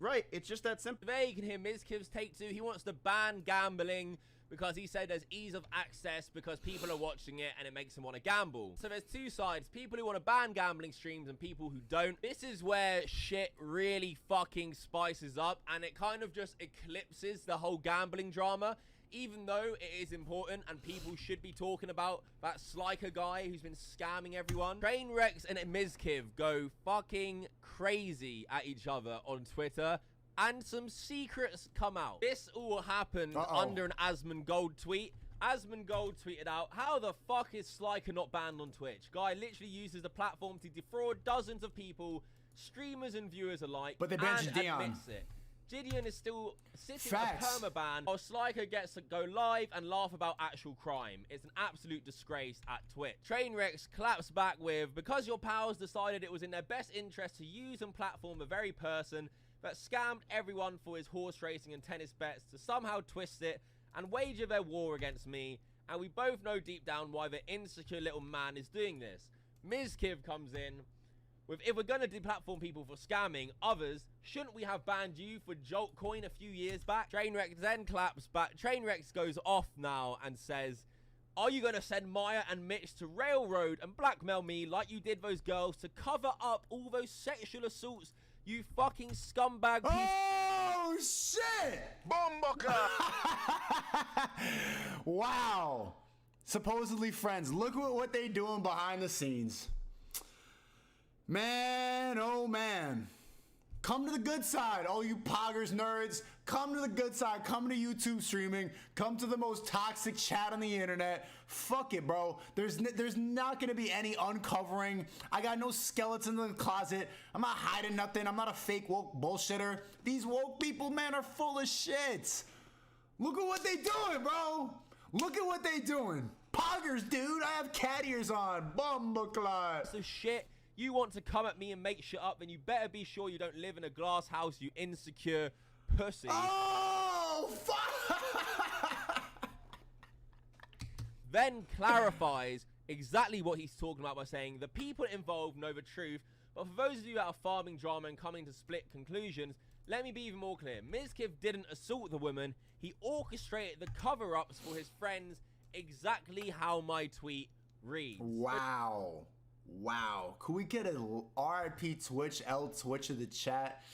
Right, it's just that simple. There you can hear Mizkif's take 2. He wants to ban gambling because he said there's ease of access because people are watching it and it makes them want to gamble. So there's two sides, people who want to ban gambling streams and people who don't. This is where shit really fucking spices up and it kind of just eclipses the whole gambling drama. Even though it is important and people should be talking about that Sneako guy who's been scamming everyone. Trainwrecks and Mizkif go fucking crazy at each other on Twitter and some secrets come out. This all happened under an Asmongold tweet. Asmongold tweeted out, how the fuck is Sneako not banned on Twitch? Guy literally uses the platform to defraud dozens of people, streamers and viewers alike, but they banned Gideon. Admits it. Gideon is still sitting a permaban while Sneako gets to go live and laugh about actual crime. It's an absolute disgrace at Twitch. Trainwrecks claps back with, because your pals decided it was in their best interest to use and platform the very person that scammed everyone for his horse racing and tennis bets to somehow twist it and wager their war against me, and we both know deep down why the insecure little man is doing this. Mizkif comes in with, if we're going to deplatform people for scamming others, shouldn't we have banned you for Jolt Coin a few years back? Trainwrecks then claps back. Trainwrecks goes off now and says, are you going to send Maya and Mitch to railroad and blackmail me like you did those girls to cover up all those sexual assaults, you fucking scumbag piece? Oh, shit! Bomboka! Wow. Supposedly friends. Look at what they doing behind the scenes. Man, oh man. Come to the good side, all you poggers nerds. Come to the good side. Come to YouTube streaming. Come to the most toxic chat on the internet. Fuck it, bro. There's not gonna be any uncovering. I got no skeletons in the closet. I'm not hiding nothing. I'm not a fake woke bullshitter. These woke people, man, are full of shit. Look at what they doing, bro. Look at what they doing. Poggers, dude. I have cat ears on. Bumbleclot. So shit. You want to come at me and make shit up, then you better be sure you don't live in a glass house, you insecure pussy. Oh, fuck! Then clarifies exactly what he's talking about by saying, the people involved know the truth, but for those of you that are farming drama and coming to split conclusions, let me be even more clear. Mizkif didn't assault the woman, he orchestrated the cover-ups for his friends, exactly how my tweet reads. Wow. Wow. Could we get a RIP Twitch, L Twitch in the chat?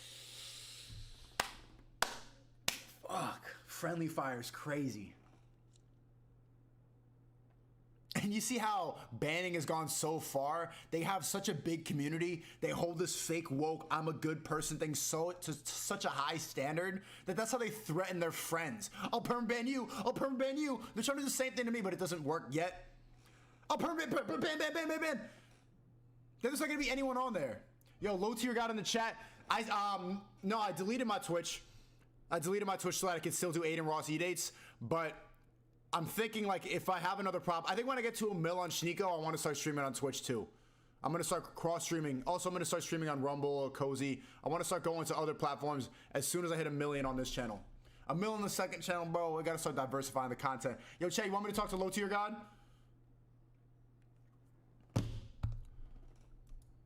Fuck. Friendly fire is crazy. And you see how banning has gone so far? They have such a big community. They hold this fake woke, I'm a good person thing to such a high standard that's how they threaten their friends. I'll perm ban you. I'll perm ban you. They're trying to do the same thing to me, but it doesn't work yet. I'll perm ban. There's not gonna be anyone on there. Yo, low tier got in the chat. No, I deleted my Twitch. I deleted my Twitch so that I can still do Aiden Ross E-dates, but I'm thinking like if I have another prop, I think when I get to 1 mil on SHNEAKO, I want to start streaming on Twitch too. I'm gonna start cross streaming. Also, I'm gonna start streaming on Rumble or Cozy. I want to start going to other platforms as soon as I hit 1 million on this channel. 1 million on the second channel, bro. We gotta start diversifying the content. Yo, Che, you want me to talk to low tier God?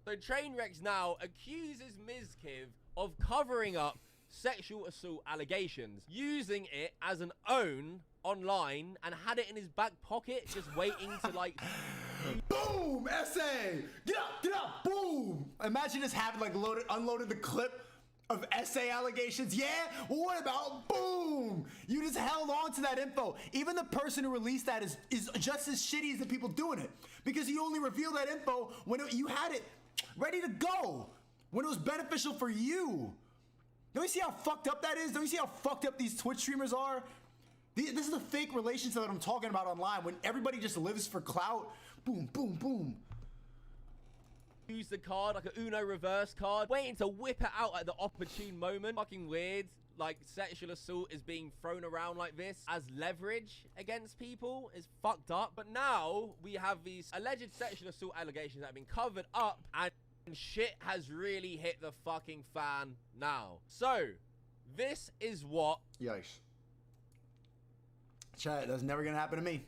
So Trainwrecks now accuses Mizkif of covering up sexual assault allegations, using it as an own online and had it in his back pocket, just waiting to like... Boom! SA! Get up, boom! Imagine just having like unloaded the clip of SA allegations. Yeah? Well, what about boom? You just held on to that info. Even the person who released that is just as shitty as the people doing it. Because you only revealed that info when you had it ready to go. When it was beneficial for you. Don't you see how fucked up that is? Don't you see how fucked up these Twitch streamers are? This is the fake relationship that I'm talking about online. When everybody just lives for clout. Boom, boom, boom. Use the card like a Uno reverse card, waiting to whip it out at the opportune moment. Fucking weird. Like sexual assault is being thrown around like this as leverage against people is fucked up. But now we have these alleged sexual assault allegations that have been covered up and shit has really hit the fucking fan now. So this is what... Yikes. Chat, that's never gonna happen to me.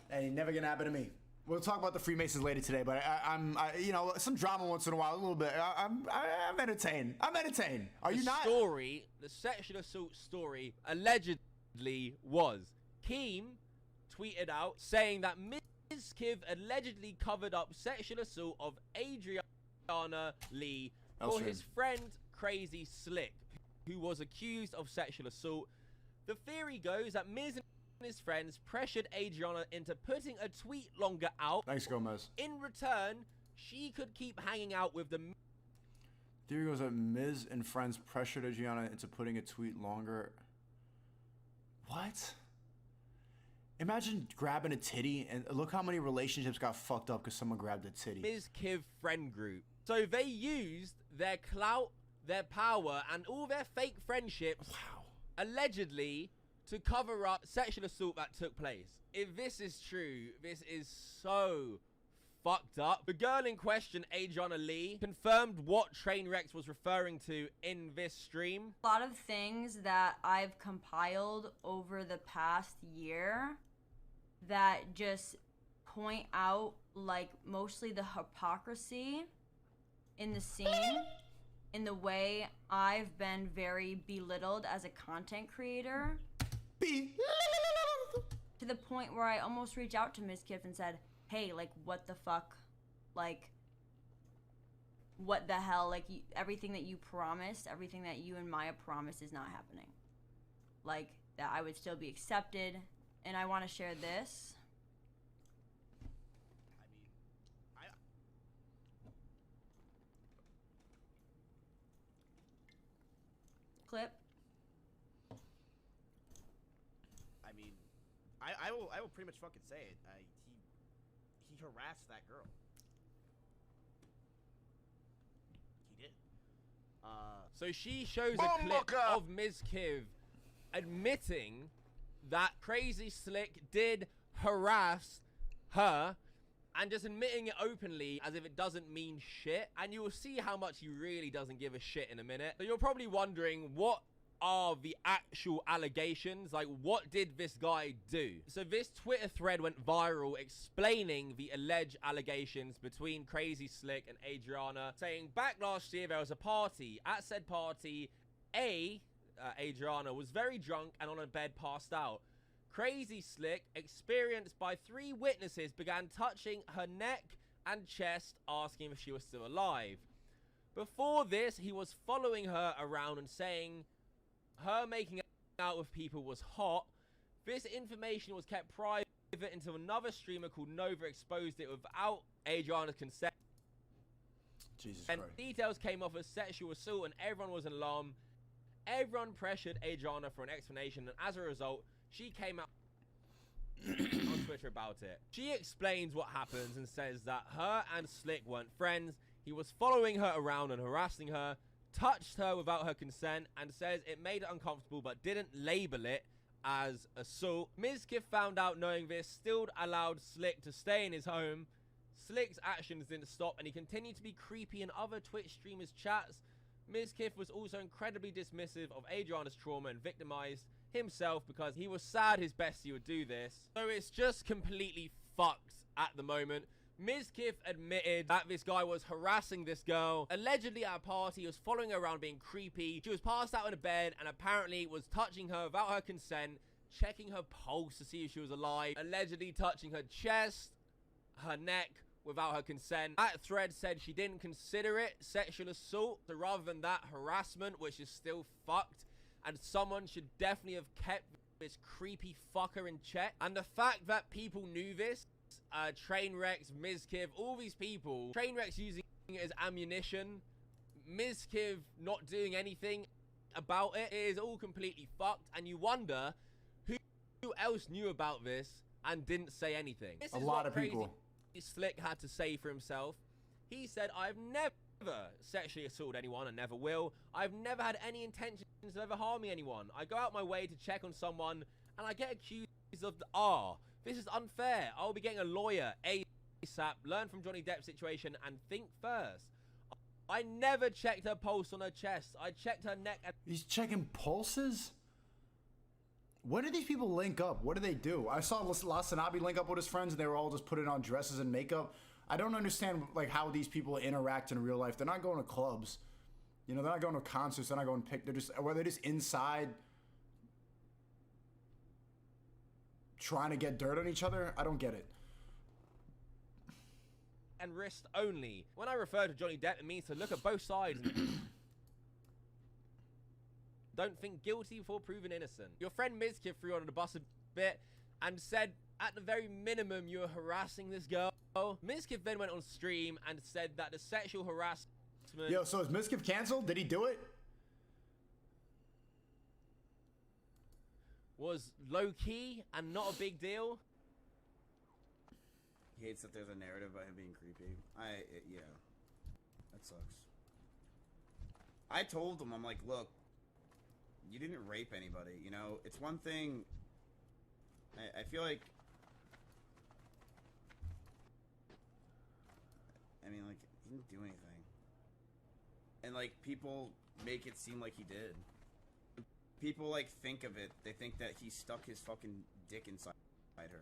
That ain't never gonna happen to me. We'll talk about the Freemasons later today, but I'm you know, some drama once in a while, a little bit. I'm entertained. I'm entertained. Are you not? The sexual assault story allegedly was Keem tweeted out saying that Mizkif allegedly covered up sexual assault of Adriana Lee for his friend Crazy Slick, who was accused of sexual assault. The theory goes that Miz and his friends pressured Adriana into putting a tweet longer out. Thanks, Gomez. In return, she could keep hanging out with the... Theory goes that Miz and friends pressured Adriana into putting a tweet longer. What? Imagine grabbing a titty, and look how many relationships got fucked up because someone grabbed a titty. Mizkif friend group. So they used their clout, their power, and all their fake friendships, allegedly, to cover up sexual assault that took place. If this is true, this is so fucked up. The girl in question, Adriana Lee, confirmed what Trainwreck was referring to in this stream. A lot of things that I've compiled over the past year that just point out, like, mostly the hypocrisy in the scene, in the way I've been very belittled as a content creator. To the point where I almost reached out to Mizkif and said, hey, like, what the fuck? Like, what the hell? Like, everything that you promised, everything that you and Maya promised is not happening. Like, that I would still be accepted. And I want to share this. Clip. I will pretty much fucking say it. He harassed that girl. He did. So she shows a clip of Mizkif admitting that Crazy Slick did harass her, and just admitting it openly as if it doesn't mean shit. And you will see how much he really doesn't give a shit in a minute. So you're probably wondering, what are the actual allegations? Like, what did this guy do? So this Twitter thread went viral explaining the alleged allegations between Crazy Slick and Adriana, saying back last year there was a party. At said party, Adriana was very drunk and on a bed passed out. Crazy Slick, experienced by 3 witnesses, began touching her neck and chest, asking if she was still alive. Before this, he was following her around and saying her making out with people was hot. This information was kept private until another streamer called Nova exposed it without Adriana's consent. Jesus and Christ. Details came off as sexual assault, and everyone was in alarm. Everyone pressured Adriana for an explanation, and as a result, she came out on Twitter about it. She explains what happens and says that her and Slick weren't friends. He was following her around and harassing her, touched her without her consent, and says it made it uncomfortable but didn't label it as assault. Mizkif found out knowing this, still allowed Slick to stay in his home. Slick's actions didn't stop, and he continued to be creepy in other Twitch streamers' chats. Mizkif was also incredibly dismissive of Adriana's trauma and victimized himself because he was sad his bestie would do this. So it's just completely fucked at the moment. Mizkif admitted that this guy was harassing this girl, allegedly at a party. He was following her around, being creepy. She was passed out in a bed and apparently was touching her without her consent, checking her pulse to see if she was alive, allegedly touching her chest, her neck, without her consent. That thread said she didn't consider it sexual assault, so rather than that, harassment, which is still fucked, and someone should definitely have kept this creepy fucker in check. And the fact that people knew this, Trainwreck, Mizkif, all these people, Trainwreck using it as ammunition, Mizkif not doing anything about it, it is all completely fucked. And you wonder who else knew about this and didn't say anything. This A is lot what of Crazy people. Slick had to say for himself. He said, I've never sexually assaulted anyone and never will. I've never had any intentions of ever harming anyone. I go out my way to check on someone and I get accused of this is unfair. I'll be getting a lawyer ASAP, learn from Johnny Depp's situation and think first. I never checked her pulse on her chest. I checked her neck. He's checking pulses? When did these people link up? What do they do? I saw Lasanabi link up with his friends, and they were all just putting on dresses and makeup. I don't understand like how these people interact in real life. They're not going to clubs, you know. They're not going to concerts. They're not going to pick. They're just inside, trying to get dirt on each other. I don't get it. And wrist only. When I refer to Johnny Depp, it means to look at both sides. Don't think guilty before proven innocent. Your friend Mizkif threw you under the bus a bit and said, at the very minimum, you were harassing this girl. Mizkif then went on stream and said that the sexual harassment... Yo, so is Mizkif canceled? Did he do it? ...was low-key and not a big deal. He hates that there's a narrative about him being creepy. Yeah. That sucks. I told him, I'm like, look, you didn't rape anybody, you know? It's one thing... I feel like... I mean, like, he didn't do anything. And, like, people make it seem like he did. People, like, think of it. They think that he stuck his fucking dick inside her.